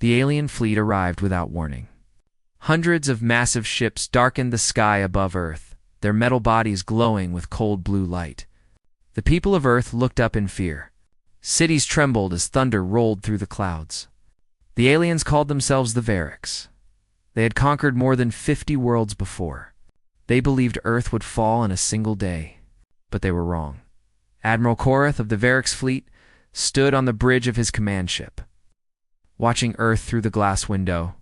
The alien fleet arrived without warning. Hundreds of massive ships darkened the sky above Earth, their metal bodies glowing with cold blue light. The people of Earth looked up in fear. Cities trembled as thunder rolled through the clouds. The aliens called themselves the Variks. They had conquered more than 50 worlds before. They believed Earth would fall in a single day, but they were wrong. Admiral Korath of the Variks fleet stood on the bridge of his command ship. Watching Earth through the glass window,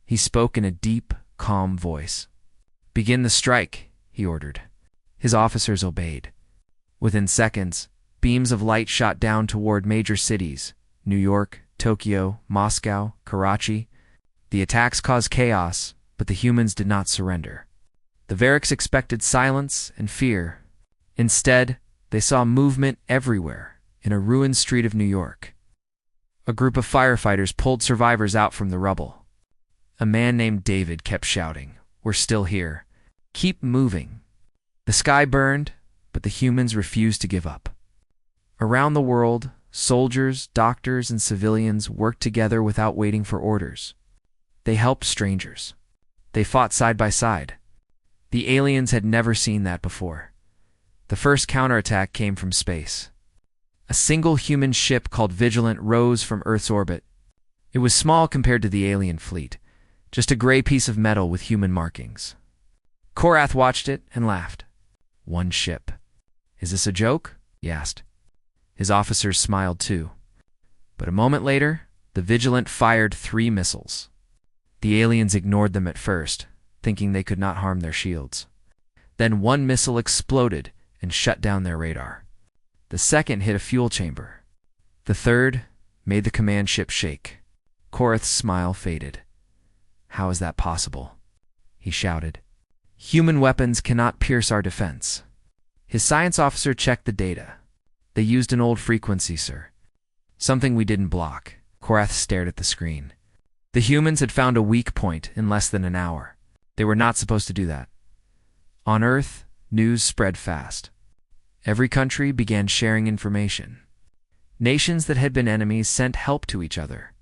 he spoke in a deep, calm voice. "Begin the strike," he ordered. His officers obeyed. Within seconds, beams of light shot down toward major cities: New York, Tokyo, Moscow, Karachi. The attacks caused chaos, but the humans did not surrender. The Variks expected silence and fear. Instead, they saw movement everywhere in a ruined street of New York. A group of firefighters pulled survivors out from the rubble. A man named David kept shouting, "We're still here. Keep moving." The sky burned, but the humans refused to give up. Around the world, soldiers, doctors, and civilians worked together without waiting for orders. They helped strangers. They fought side by side. The aliens had never seen that before. The first counterattack came from space. A single human ship called Vigilant rose from Earth's orbit. It was small compared to the alien fleet, just a gray piece of metal with human markings. Korath watched it and laughed. "One ship. Is this a joke?" he asked. His officers smiled too. But a moment later, the Vigilant fired 3 missiles. The aliens ignored them at first, thinking they could not harm their shields. Then one missile exploded and shut down their radar. The second hit a fuel chamber. The third made the command ship shake. Korath's smile faded. "How is that possible?" he shouted. "Human weapons cannot pierce our defense." His science officer checked the data. "They used an old frequency, sir. Something we didn't block." Korath stared at the screen. The humans had found a weak point in less than an hour. They were not supposed to do that. On Earth, news spread fast. Every country began sharing information. Nations that had been enemies sent help to each other.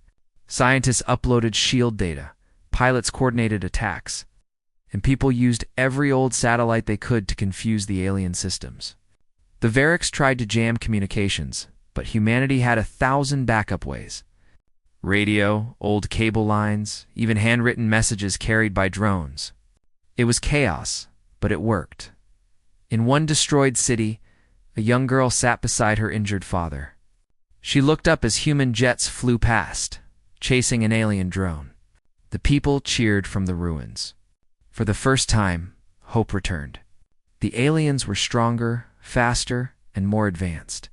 Scientists uploaded shield data, pilots coordinated attacks, and people used every old satellite they could to confuse the alien systems. The Variks tried to jam communications, but humanity had 1,000 backup ways. Radio, old cable lines, even handwritten messages carried by drones. It was chaos, but it worked. In one destroyed city, a young girl sat beside her injured father. She looked up as human jets flew past, chasing an alien drone. The people cheered from the ruins. For the first time, hope returned. The aliens were stronger, faster, and more advanced,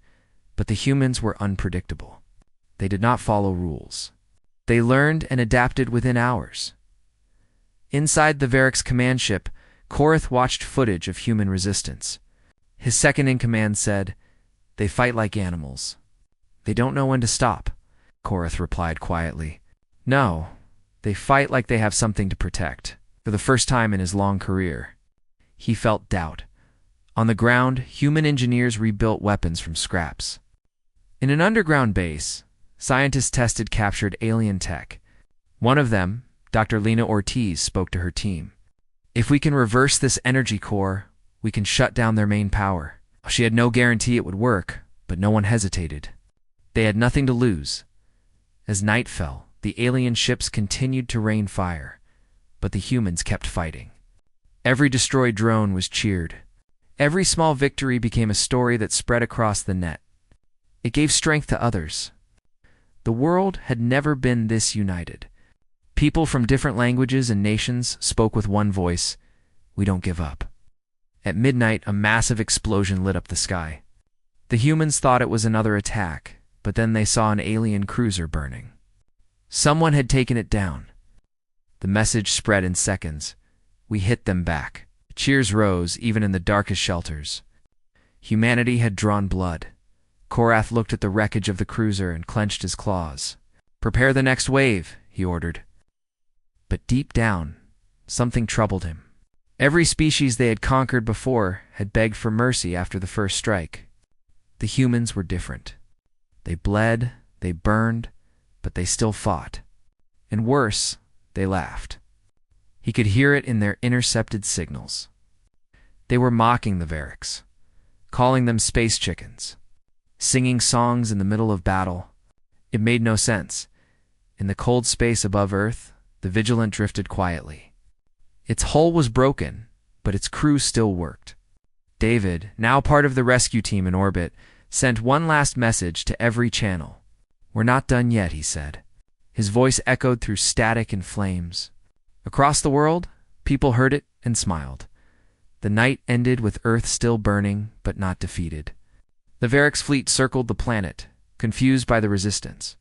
but the humans were unpredictable. They did not follow rules. They learned and adapted within hours. Inside the Variks command ship, Korath watched footage of human resistance. His second-in-command said, "They fight like animals. They don't know when to stop." Korath replied quietly, "No, they fight like they have something to protect." For the first time in his long career, he felt doubt. On the ground, human engineers rebuilt weapons from scraps. In an underground base, scientists tested captured alien tech. One of them, Dr. Lena Ortiz, spoke to her team. "If we can reverse this energy core, we can shut down their main power." She had no guarantee it would work, but no one hesitated. They had nothing to lose. As night fell, the alien ships continued to rain fire, but the humans kept fighting. Every destroyed drone was cheered. Every small victory became a story that spread across the net. It gave strength to others. The world had never been this united. People from different languages and nations spoke with one voice: "We don't give up." At midnight, a massive explosion lit up the sky. The humans thought it was another attack, but then they saw an alien cruiser burning. Someone had taken it down. The message spread in seconds: "We hit them back." Cheers rose even in the darkest shelters. Humanity had drawn blood. Korath looked at the wreckage of the cruiser and clenched his claws. "Prepare the next wave," he ordered. But deep down, something troubled him. Every species they had conquered before had begged for mercy after the first strike. The humans were different. They bled, they burned, but they still fought. And worse, they laughed. He could hear it in their intercepted signals. They were mocking the Variks, calling them space chickens, singing songs in the middle of battle. It made no sense. In the cold space above Earth, the Vigilant drifted quietly. Its hull was broken, but its crew still worked. David, now part of the rescue team in orbit, sent one last message to every channel. "We're not done yet," he said. His voice echoed through static and flames. Across the world, people heard it and smiled. The night ended with Earth still burning, but not defeated. The Variks fleet circled the planet, confused by the resistance.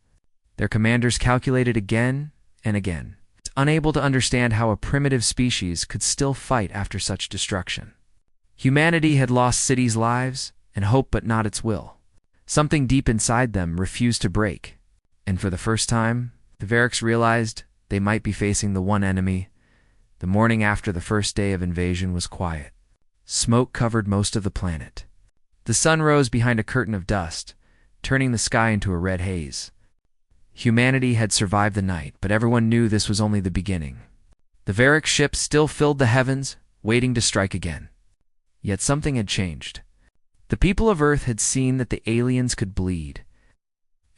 Their commanders calculated again and again, unable to understand how a primitive species could still fight after such destruction. Humanity had lost cities' lives and hope, but not its will. Something deep inside them refused to break, and for the first time, the Variks realized they might be facing the one enemy. The morning after the first day of invasion was quiet. Smoke covered most of the planet. The sun rose behind a curtain of dust, turning the sky into a red haze. Humanity had survived the night, but everyone knew this was only the beginning. The Varik ships still filled the heavens, waiting to strike again. Yet something had changed. The people of Earth had seen that the aliens could bleed,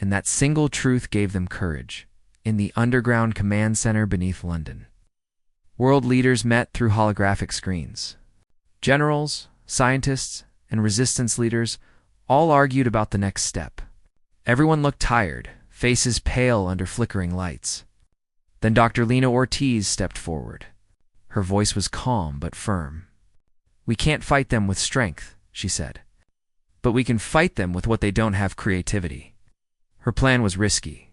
and that single truth gave them courage. In the underground command center beneath London, world leaders met through holographic screens. Generals, scientists, and resistance leaders all argued about the next step. Everyone looked tired, faces pale under flickering lights. Then Dr. Lena Ortiz stepped forward. Her voice was calm but firm. "We can't fight them with strength," she said. "But we can fight them with what they don't have: creativity." Her plan was risky.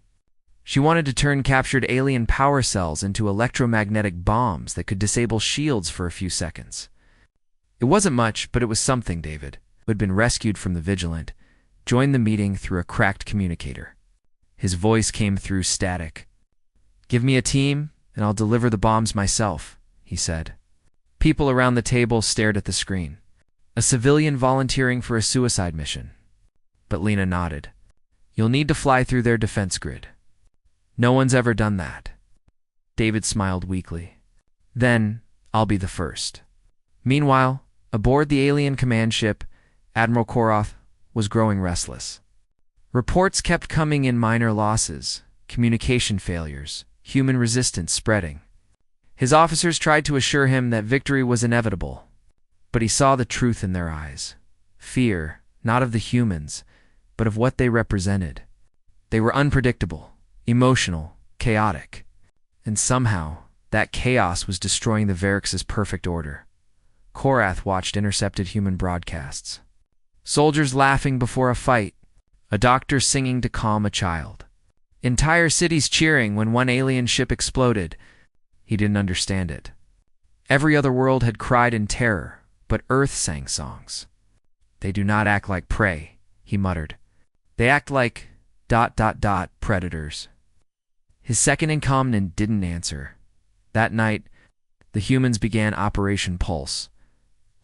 She wanted to turn captured alien power cells into electromagnetic bombs that could disable shields for a few seconds. It wasn't much, but it was something. David, who had been rescued from the Vigilant, joined the meeting through a cracked communicator. His voice came through static. "Give me a team, and I'll deliver the bombs myself," he said. People around the table stared at the screen. A civilian volunteering for a suicide mission. But Lena nodded. "You'll need to fly through their defense grid. No one's ever done that." David smiled weakly. "Then I'll be the first." Meanwhile, aboard the alien command ship, Admiral Koroth was growing restless. Reports kept coming in: minor losses, communication failures, human resistance spreading. His officers tried to assure him that victory was inevitable, but he saw the truth in their eyes. Fear, not of the humans, but of what they represented. They were unpredictable, emotional, chaotic, and somehow that chaos was destroying the Variks' perfect order. Korath watched intercepted human broadcasts. Soldiers laughing before a fight, a doctor singing to calm a child. Entire cities cheering when one alien ship exploded. He didn't understand it. Every other world had cried in terror, but Earth sang songs. "They do not act like prey," he muttered. "They act like ... predators." His second in command didn't answer. That night, the humans began Operation Pulse.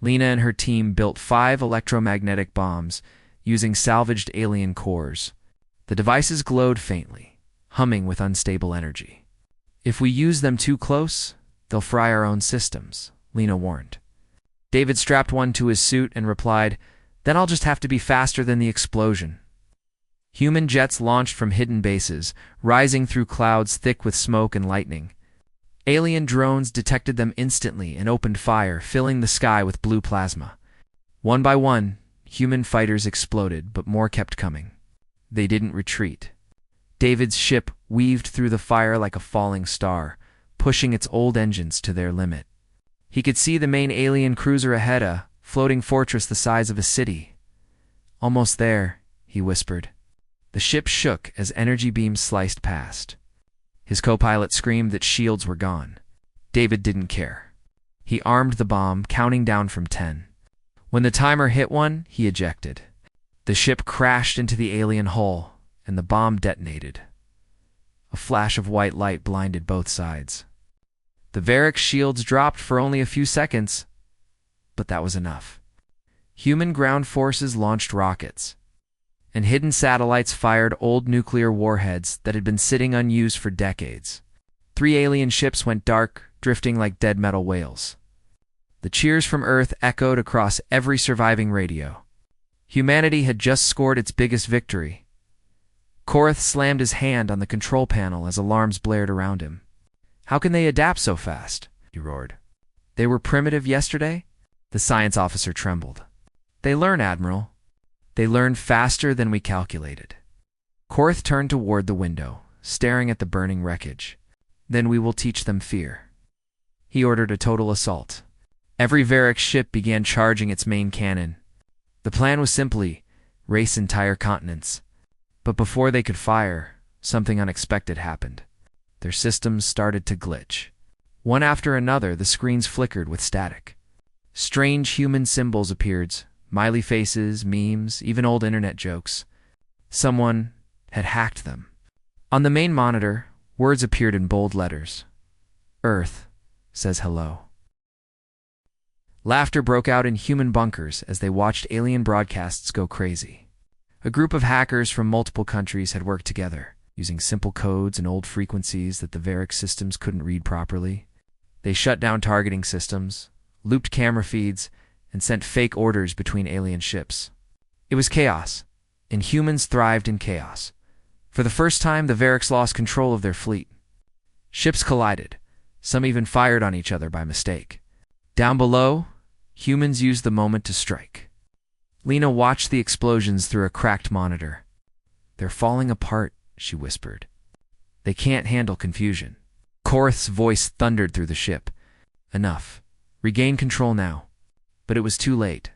Lena and her team built 5 electromagnetic bombs using salvaged alien cores. The devices glowed faintly, humming with unstable energy. "If we use them too close, they'll fry our own systems," Lena warned. David strapped one to his suit and replied, "Then I'll just have to be faster than the explosion." Human jets launched from hidden bases, rising through clouds thick with smoke and lightning. Alien drones detected them instantly and opened fire, filling the sky with blue plasma. One by one, human fighters exploded, but more kept coming. They didn't retreat. David's ship weaved through the fire like a falling star, pushing its old engines to their limit. He could see the main alien cruiser ahead, a floating fortress the size of a city. "Almost there," he whispered. The ship shook as energy beams sliced past. His co-pilot screamed that shields were gone. David didn't care. He armed the bomb, counting down from 10. When the timer hit 1, he ejected. The ship crashed into the alien hull, and the bomb detonated. A flash of white light blinded both sides. The Varik shields dropped for only a few seconds, but that was enough. Human ground forces launched rockets, and hidden satellites fired old nuclear warheads that had been sitting unused for decades. 3 alien ships went dark, drifting like dead metal whales. The cheers from Earth echoed across every surviving radio. Humanity had just scored its biggest victory. Korath slammed his hand on the control panel as alarms blared around him. "How can they adapt so fast?" he roared. "They were primitive yesterday?" The science officer trembled. "They learn, Admiral. They learn faster than we calculated." Korath turned toward the window, staring at the burning wreckage. "Then we will teach them fear." He ordered a total assault. Every Varric ship began charging its main cannon. The plan was simply race entire continents. But before they could fire, something unexpected happened. Their systems started to glitch. One after another, the screens flickered with static. Strange human symbols appeared, smiley faces, memes, even old internet jokes. Someone had hacked them. On the main monitor, words appeared in bold letters. "Earth says hello." Laughter broke out in human bunkers as they watched alien broadcasts go crazy. A group of hackers from multiple countries had worked together, using simple codes and old frequencies that the Varric systems couldn't read properly. They shut down targeting systems, looped camera feeds, and sent fake orders between alien ships. It was chaos, and humans thrived in chaos. For the first time, the Varrics lost control of their fleet. Ships collided. Some even fired on each other by mistake. Down below, humans used the moment to strike. Lena watched the explosions through a cracked monitor. "They're falling apart," she whispered. "They can't handle confusion." Korath's voice thundered through the ship. "Enough. Regain control now." But it was too late.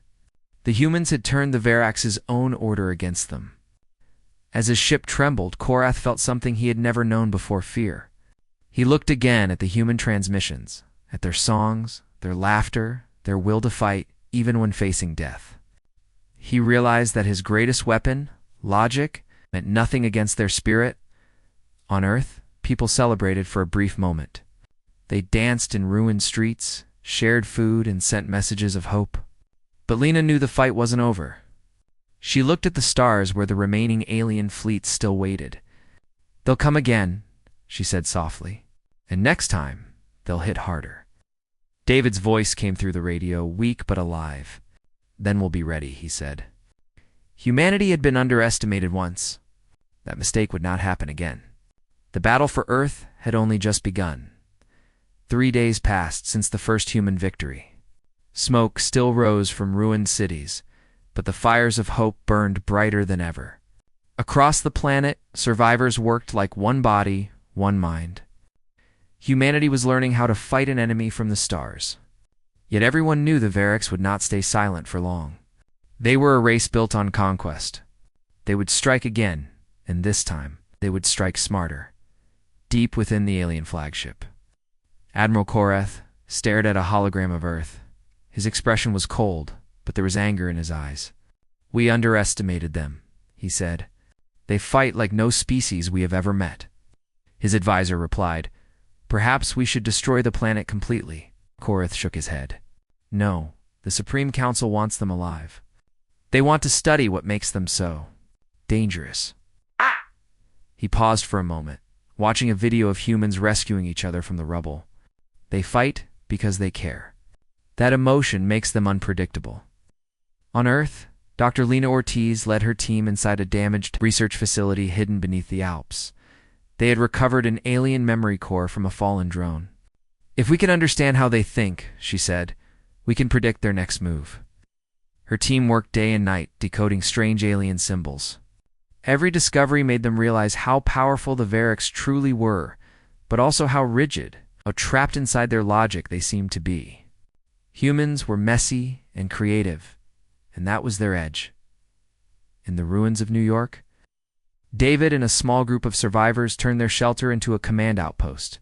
The humans had turned the Varrics' own order against them. As his ship trembled, Korath felt something he had never known before: fear. He looked again at the human transmissions, at their songs, their laughter, their will to fight, even when facing death. He realized that his greatest weapon, logic, meant nothing against their spirit. On Earth, people celebrated for a brief moment. They danced in ruined streets, shared food, and sent messages of hope. But Lena knew the fight wasn't over. She looked at the stars where the remaining alien fleets still waited. "They'll come again," she said softly. "And next time, they'll hit harder." David's voice came through the radio, weak but alive. "Then we'll be ready," he said. Humanity had been underestimated once. That mistake would not happen again. The battle for Earth had only just begun. 3 days passed since the first human victory. Smoke still rose from ruined cities, but the fires of hope burned brighter than ever. Across the planet, survivors worked like one body, one mind. Humanity was learning how to fight an enemy from the stars. Yet everyone knew the Varrics would not stay silent for long. They were a race built on conquest. They would strike again, and this time, they would strike smarter, deep within the alien flagship. Admiral Korath stared at a hologram of Earth. His expression was cold, but there was anger in his eyes. "We underestimated them," he said. "They fight like no species we have ever met." His advisor replied, "Perhaps we should destroy the planet completely." Korath shook his head. "No, the Supreme Council wants them alive. They want to study what makes them so dangerous." He paused for a moment, watching a video of humans rescuing each other from the rubble. They fight because they care. That emotion makes them unpredictable. On Earth, Dr. Lena Ortiz led her team inside a damaged research facility hidden beneath the Alps. They had recovered an alien memory core from a fallen drone. "If we can understand how they think," she said, "we can predict their next move." Her team worked day and night, decoding strange alien symbols. Every discovery made them realize how powerful the Varrics truly were, but also how rigid, how trapped inside their logic they seemed to be. Humans were messy and creative, and that was their edge. In the ruins of New York, David and a small group of survivors turned their shelter into a command outpost.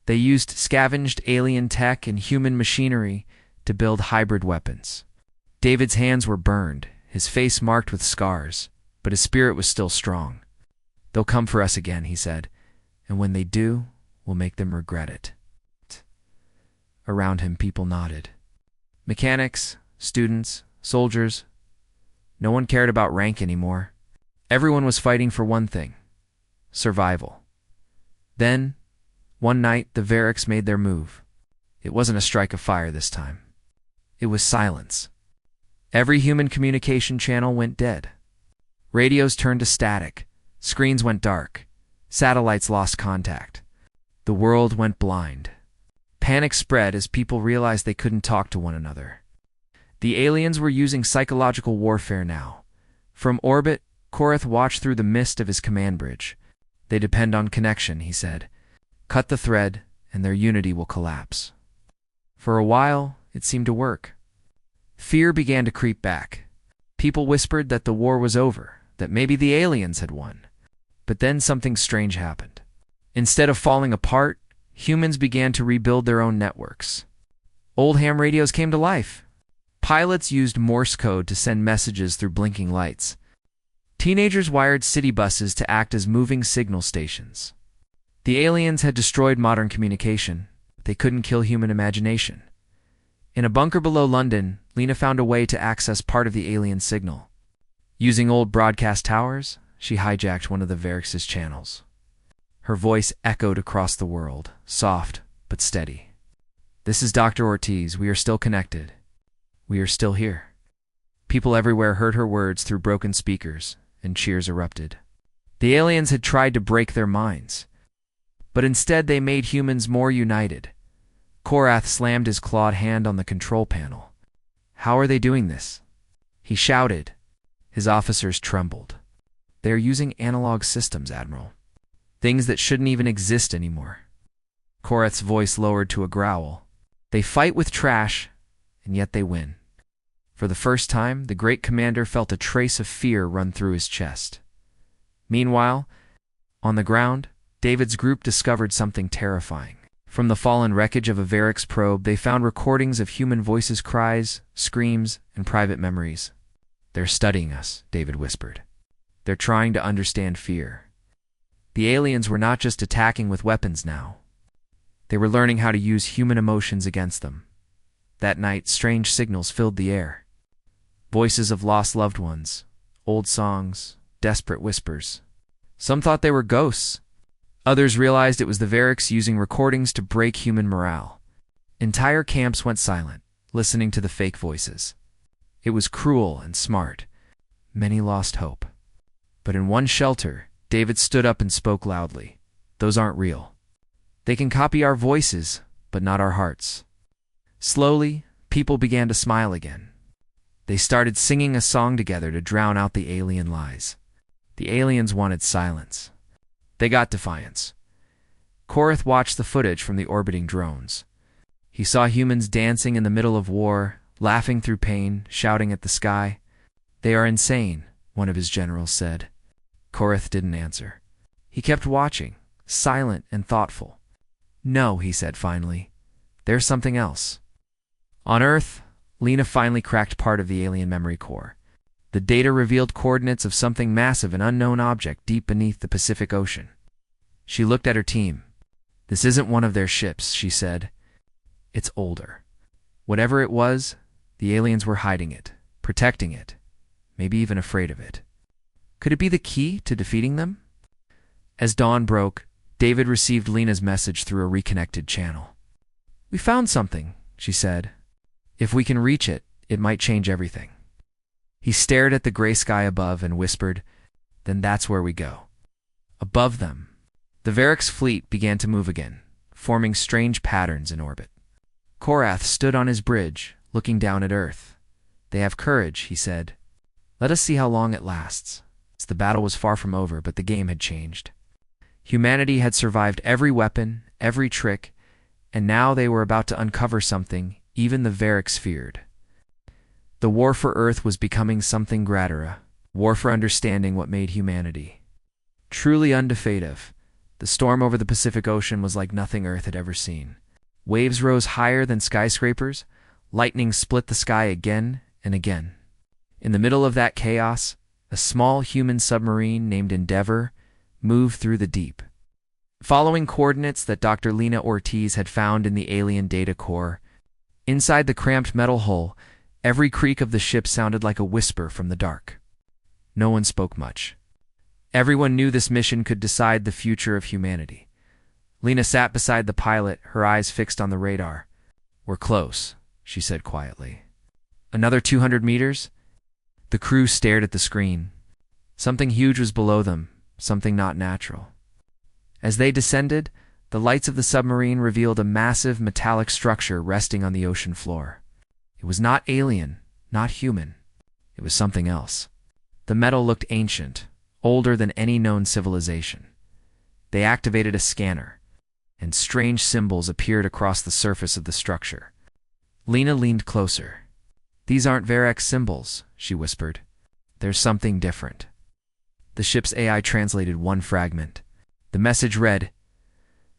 They used scavenged alien tech and human machinery to build hybrid weapons. David's hands were burned, his face marked with scars, but his spirit was still strong. "They'll come for us again," he said, "and when they do, we'll make them regret it." Around him, people nodded. Mechanics, students, soldiers. No one cared about rank anymore. Everyone was fighting for one thing: survival. Then, One night, the Variks made their move. It wasn't a strike of fire this time. It was silence. Every human communication channel went dead. Radios turned to static. Screens went dark. Satellites lost contact. The world went blind. Panic spread as people realized they couldn't talk to one another. The aliens were using psychological warfare now. From orbit, Korath watched through the mist of his command bridge. They depend on connection, he said. Cut the thread, and their unity will collapse. For a while, it seemed to work. Fear began to creep back. People whispered that the war was over, that maybe the aliens had won. But then something strange happened. Instead of falling apart, humans began to rebuild their own networks. Old ham radios came to life. Pilots used Morse code to send messages through blinking lights. Teenagers wired city buses to act as moving signal stations. The aliens had destroyed modern communication. They couldn't kill human imagination. In a bunker below London, Lena found a way to access part of the alien signal. Using old broadcast towers, she hijacked one of the Variks' channels. Her voice echoed across the world, soft but steady. "This is Dr. Ortiz. We are still connected. We are still here." People everywhere heard her words through broken speakers, and cheers erupted. The aliens had tried to break their minds, but instead they made humans more united. Korath slammed his clawed hand on the control panel. "How are they doing this?" he shouted. His officers trembled. "They are using analog systems, Admiral. Things that shouldn't even exist anymore." Korath's voice lowered to a growl. "They fight with trash, and yet they win." For the first time, the great commander felt a trace of fear run through his chest. Meanwhile, on the ground, David's group discovered something terrifying. From the fallen wreckage of a Variks probe, they found recordings of human voices, cries, screams, and private memories. "They're studying us," David whispered. "They're trying to understand fear." The aliens were not just attacking with weapons now. They were learning how to use human emotions against them. That night, strange signals filled the air. Voices of lost loved ones, old songs, desperate whispers. Some thought they were ghosts. Others realized it was the Variks using recordings to break human morale. Entire camps went silent, listening to the fake voices. It was cruel and smart. Many lost hope. But in one shelter, David stood up and spoke loudly. "Those aren't real. They can copy our voices, but not our hearts." Slowly, people began to smile again. They started singing a song together to drown out the alien lies. The aliens wanted silence. They got defiance. Korath watched the footage from the orbiting drones. He saw humans dancing in the middle of war, laughing through pain, shouting at the sky. "They are insane," one of his generals said. Korath didn't answer. He kept watching, silent and thoughtful. "No," he said finally. "There's something else." On Earth, Lena finally cracked part of the alien memory core. The data revealed coordinates of something massive, an unknown object deep beneath the Pacific Ocean. She looked at her team. "This isn't one of their ships," she said. "It's older." Whatever it was, the aliens were hiding it, protecting it, maybe even afraid of it. Could it be the key to defeating them? As dawn broke, David received Lena's message through a reconnected channel. "We found something," she said. "If we can reach it, it might change everything." He stared at the gray sky above and whispered, "Then that's where we go." Above them, the Variks fleet began to move again, forming strange patterns in orbit. Korath stood on his bridge, looking down at Earth. "They have courage," he said. "Let us see how long it lasts." The battle was far from over, but the game had changed. Humanity had survived every weapon, every trick, and now they were about to uncover something even the Variks feared. The war for Earth was becoming something greater, war for understanding what made humanity. Truly undefeative, the storm over the Pacific Ocean was like nothing Earth had ever seen. Waves rose higher than skyscrapers, lightning split the sky again and again. In the middle of that chaos, a small human submarine named Endeavour moved through the deep. Following coordinates that Dr. Lena Ortiz had found in the alien data core, inside the cramped metal hull, every creak of the ship sounded like a whisper from the dark. No one spoke much. Everyone knew this mission could decide the future of humanity. Lena sat beside the pilot, her eyes fixed on the radar. "We're close," she said quietly. "Another 200 meters?" The crew stared at the screen. Something huge was below them, something not natural. As they descended, the lights of the submarine revealed a massive metallic structure resting on the ocean floor. It was not alien, not human. It was something else. The metal looked ancient, older than any known civilization. They activated a scanner, and strange symbols appeared across the surface of the structure. Lena leaned closer. "These aren't Varex symbols," she whispered. "There's something different." The ship's AI translated one fragment. The message read,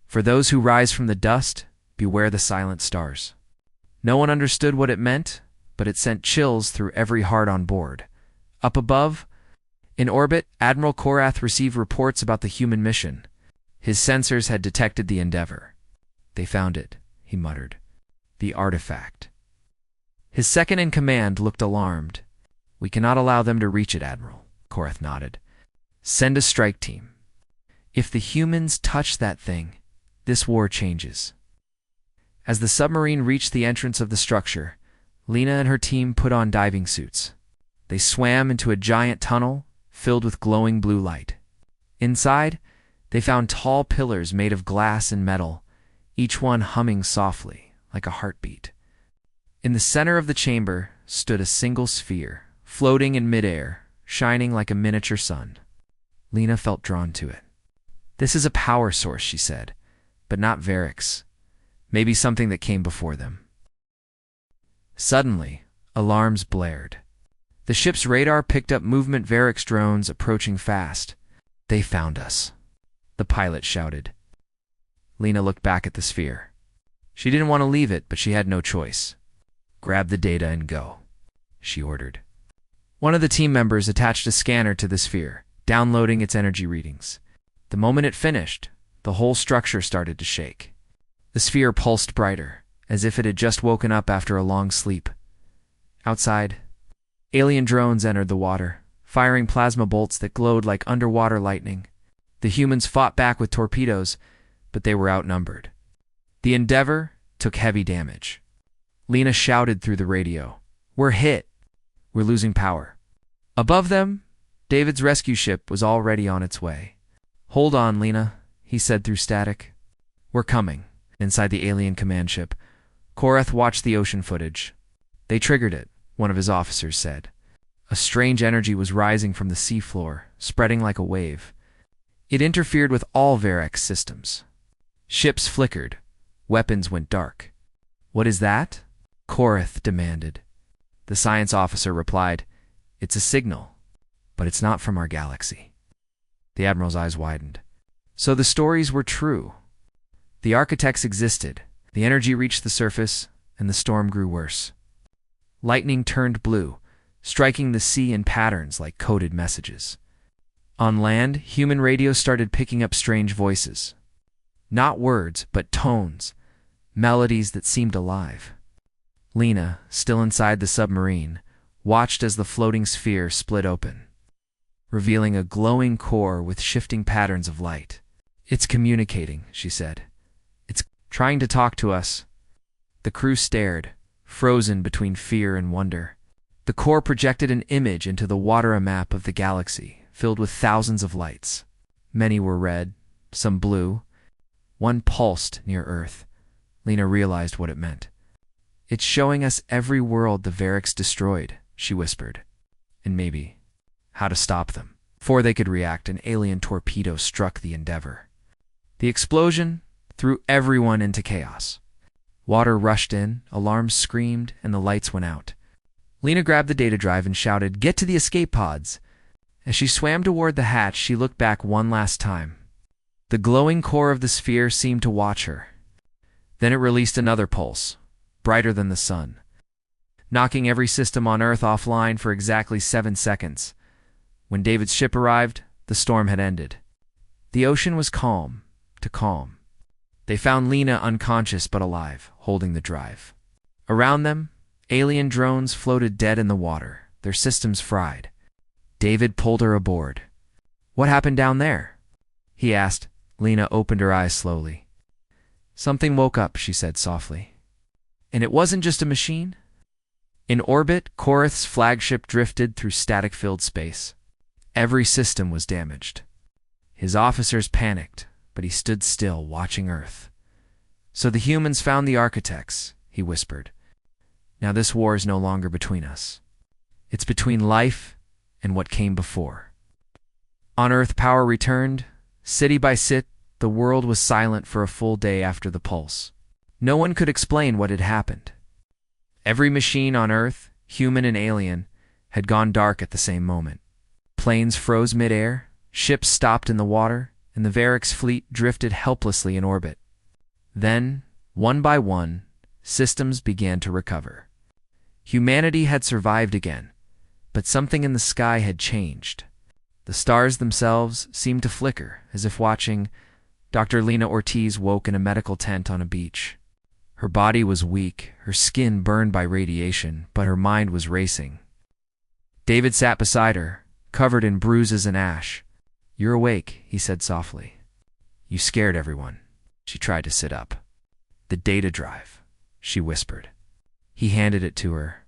"For those who rise from the dust, beware the silent stars." No one understood what it meant, but it sent chills through every heart on board. Up above, in orbit, Admiral Korath received reports about the human mission. His sensors had detected the Endeavor. "They found it," he muttered. "The artifact." His second-in-command looked alarmed. "We cannot allow them to reach it, Admiral," Korath nodded. "Send a strike team. If the humans touch that thing, this war changes." As the submarine reached the entrance of the structure, Lena and her team put on diving suits. They swam into a giant tunnel filled with glowing blue light. Inside, they found tall pillars made of glass and metal, each one humming softly, like a heartbeat. In the center of the chamber stood a single sphere, floating in midair, shining like a miniature sun. Lena felt drawn to it. "This is a power source," she said, "but not Varex. Maybe something that came before them." Suddenly, alarms blared. The ship's radar picked up movement Varex drones approaching fast. "They found us," the pilot shouted. Lena looked back at the sphere. She didn't want to leave it, but she had no choice. "Grab the data and go," she ordered. One of the team members attached a scanner to the sphere, downloading its energy readings. The moment it finished, the whole structure started to shake. The sphere pulsed brighter, as if it had just woken up after a long sleep. Outside, alien drones entered the water, firing plasma bolts that glowed like underwater lightning. The humans fought back with torpedoes, but they were outnumbered. The Endeavor took heavy damage. Lena shouted through the radio, "We're hit. We're losing power." Above them, David's rescue ship was already on its way. "Hold on, Lena," he said through static. "We're coming." Inside the alien command ship, Korath watched the ocean footage. "They triggered it," one of his officers said. A strange energy was rising from the seafloor, spreading like a wave. It interfered with all Varex systems. Ships flickered. Weapons went dark. "What is that?" Korath demanded. The science officer replied, "It's a signal, but it's not from our galaxy." The Admiral's eyes widened. So the stories were true. The architects existed. The energy reached the surface, and the storm grew worse. Lightning turned blue, striking the sea in patterns like coded messages. On land, human radio started picking up strange voices. Not words, but tones, melodies that seemed alive. Lena, still inside the submarine, watched as the floating sphere split open, revealing a glowing core with shifting patterns of light. "It's communicating," she said. "It's trying to talk to us." The crew stared, frozen between fear and wonder. The core projected an image into the water, a map of the galaxy, filled with thousands of lights. Many were red, some blue. One pulsed near Earth. Lena realized what it meant. "It's showing us every world the Varex destroyed," she whispered. "And maybe how to stop them." Before they could react, an alien torpedo struck the Endeavor. The explosion threw everyone into chaos. Water rushed in, alarms screamed, and the lights went out. Lena grabbed the data drive and shouted, "Get to the escape pods!" As she swam toward the hatch, she looked back one last time. The glowing core of the sphere seemed to watch her. Then it released another pulse, brighter than the sun, knocking every system on Earth offline for exactly 7 seconds. When David's ship arrived, the storm had ended. The ocean was calm to calm. They found Lena unconscious but alive, holding the drive. Around them, alien drones floated dead in the water, their systems fried. David pulled her aboard. "What happened down there?" he asked. Lena opened her eyes slowly. Something woke up, she said softly. And it wasn't just a machine. In orbit, Korath's flagship drifted through static-filled space. Every system was damaged. His officers panicked, but he stood still, watching Earth. So the humans found the architects, he whispered. Now this war is no longer between us. It's between life and what came before. On Earth, power returned. City by city, the world was silent for a full day after the pulse. No one could explain what had happened. Every machine on Earth, human and alien, had gone dark at the same moment. Planes froze mid-air, ships stopped in the water, and the Varix fleet drifted helplessly in orbit. Then, one by one, systems began to recover. Humanity had survived again, but something in the sky had changed. The stars themselves seemed to flicker, as if watching. Dr. Lena Ortiz woke in a medical tent on a beach. Her body was weak, her skin burned by radiation, but her mind was racing. David sat beside her, covered in bruises and ash. "You're awake," he said softly. "You scared everyone." She tried to sit up. "The data drive," she whispered. He handed it to her.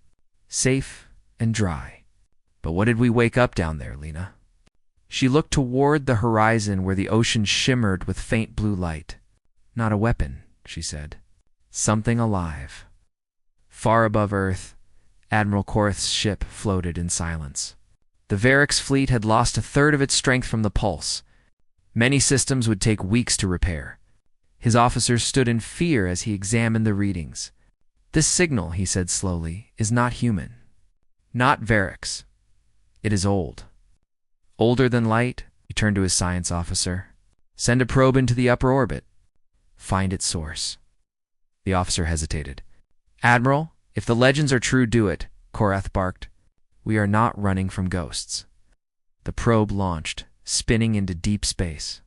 "Safe and dry. But what did we wake up down there, Lena?" She looked toward the horizon where the ocean shimmered with faint blue light. "Not a weapon," she said. "Something alive." Far above Earth, Admiral Korath's ship floated in silence. The Varix fleet had lost a third of its strength from the pulse. Many systems would take weeks to repair. His officers stood in fear as he examined the readings. "This signal," he said slowly, "is not human. Not Varix. It is old. Older than light," he turned to his science officer. "Send a probe into the upper orbit. Find its source." The officer hesitated. "Admiral, if the legends are true, do it," Korath barked. "We are not running from ghosts." The probe launched, spinning into deep space.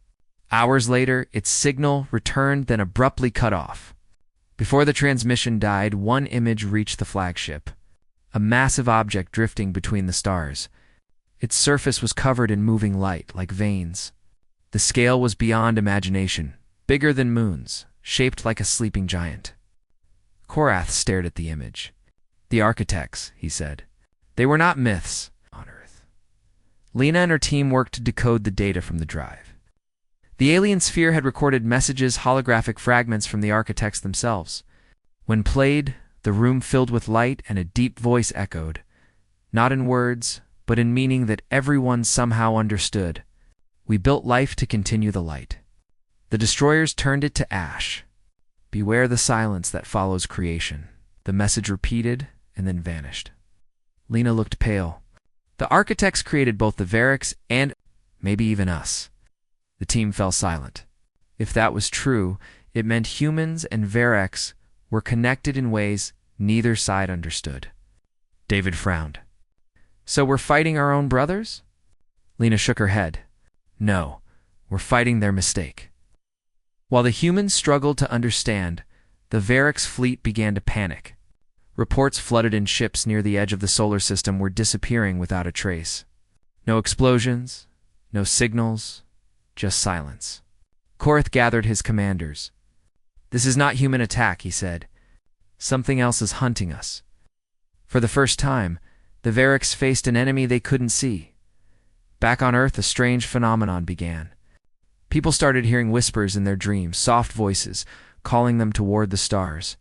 Hours later, its signal returned, then abruptly cut off. Before the transmission died, one image reached the flagship. A massive object drifting between the stars. Its surface was covered in moving light, like veins. The scale was beyond imagination, bigger than moons, shaped like a sleeping giant. Korath stared at the image. "The architects," he said. "They were not myths on Earth." Lena and her team worked to decode the data from the drive. The alien sphere had recorded messages, holographic fragments from the architects themselves. When played, the room filled with light and a deep voice echoed, not in words, but in meaning that everyone somehow understood. "We built life to continue the light. The destroyers turned it to ash. Beware the silence that follows creation." The message repeated and then vanished. Lena looked pale. "The architects created both the Varix and maybe even us." The team fell silent. If that was true, it meant humans and Varix were connected in ways neither side understood. David frowned. "So we're fighting our own brothers?" Lena shook her head. "No, we're fighting their mistake." While the humans struggled to understand, the Varix fleet began to panic. Reports flooded in ships near the edge of the solar system were disappearing without a trace. No explosions, no signals, just silence. Korath gathered his commanders. "This is not human attack," he said. "Something else is hunting us." For the first time, the Varix faced an enemy they couldn't see. Back on Earth, a strange phenomenon began. People started hearing whispers in their dreams, soft voices, calling them toward the stars.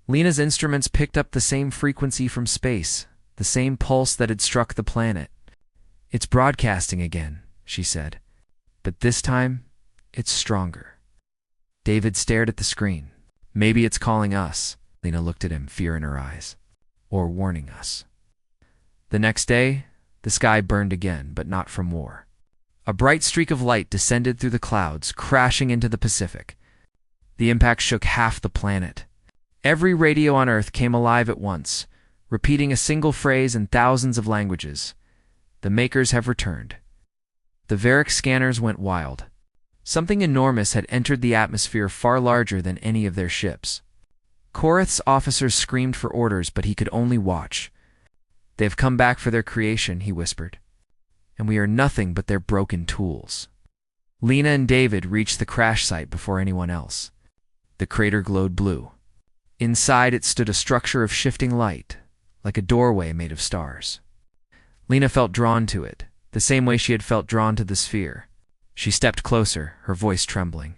Lena's instruments picked up the same frequency from space, the same pulse that had struck the planet. "It's broadcasting again," she said. "But this time, it's stronger." David stared at the screen. "Maybe it's calling us." Lena looked at him, fear in her eyes. "Or warning us." The next day, the sky burned again, but not from war. A bright streak of light descended through the clouds, crashing into the Pacific. The impact shook half the planet. Every radio on Earth came alive at once, repeating a single phrase in thousands of languages. "The makers have returned." The Varix scanners went wild. Something enormous had entered the atmosphere, far larger than any of their ships. Korath's officers screamed for orders, but he could only watch. "They have come back for their creation," he whispered. "And we are nothing but their broken tools." Lena and David reached the crash site before anyone else. The crater glowed blue. Inside it stood a structure of shifting light, like a doorway made of stars. Lena felt drawn to it, the same way she had felt drawn to the sphere. She stepped closer, her voice trembling.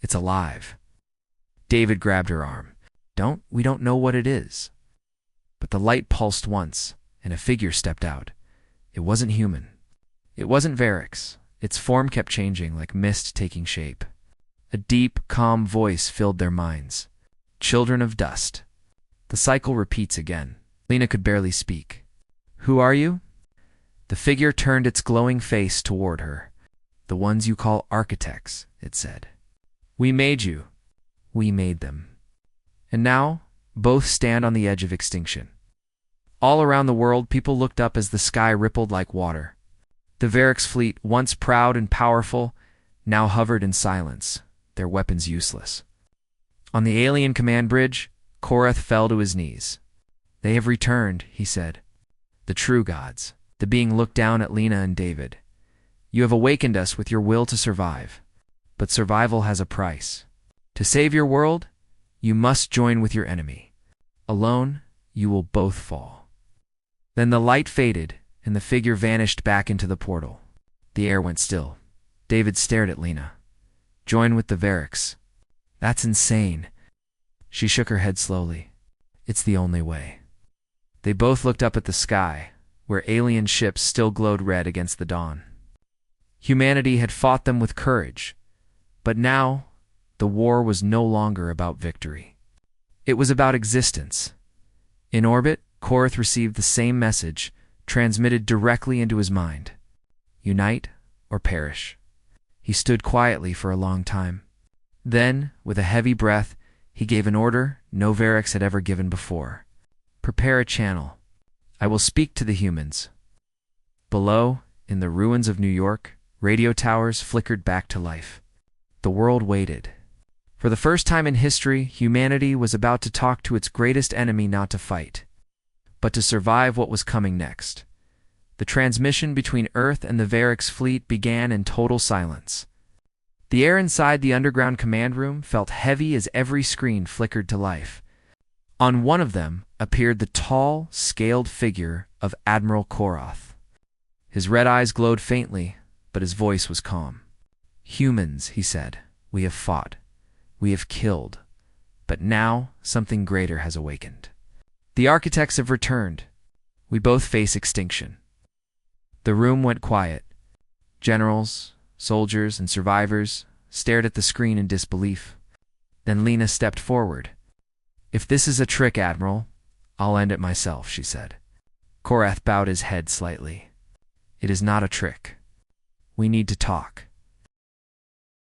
"It's alive." David grabbed her arm. We don't know what it is." But the light pulsed once, and a figure stepped out. It wasn't human. It wasn't Varix. Its form kept changing, like mist taking shape. A deep, calm voice filled their minds. "Children of dust." The cycle repeats again. Lena could barely speak. "Who are you?" The figure turned its glowing face toward her. "The ones you call architects," it said. "We made you. We made them. And now, both stand on the edge of extinction." All around the world, people looked up as the sky rippled like water. The Varix fleet, once proud and powerful, now hovered in silence, their weapons useless. On the alien command bridge, Korath fell to his knees. "They have returned," he said. "The true gods." The being looked down at Lena and David. "You have awakened us with your will to survive. But survival has a price. To save your world, you must join with your enemy. Alone, you will both fall." Then the light faded, and the figure vanished back into the portal. The air went still. David stared at Lena. "Join with the Varix. That's insane." She shook her head slowly. "It's the only way." They both looked up at the sky, where alien ships still glowed red against the dawn. Humanity had fought them with courage, but now the war was no longer about victory. It was about existence. In orbit, Korath received the same message, transmitted directly into his mind. Unite or perish. He stood quietly for a long time. Then, with a heavy breath, he gave an order no Varix had ever given before. "Prepare a channel. I will speak to the humans." Below, in the ruins of New York, radio towers flickered back to life. The world waited. For the first time in history, humanity was about to talk to its greatest enemy, not to fight, but to survive what was coming next. The transmission between Earth and the Varix fleet began in total silence. The air inside the underground command room felt heavy as every screen flickered to life. On one of them appeared the tall, scaled figure of Admiral Korath. His red eyes glowed faintly, but his voice was calm. "Humans," he said, "we have fought. We have killed. But now something greater has awakened. The architects have returned. We both face extinction." The room went quiet. Generals, soldiers, and survivors stared at the screen in disbelief. Then Lena stepped forward. "If this is a trick, Admiral, I'll end it myself," she said. Korath bowed his head slightly. "It is not a trick. We need to talk."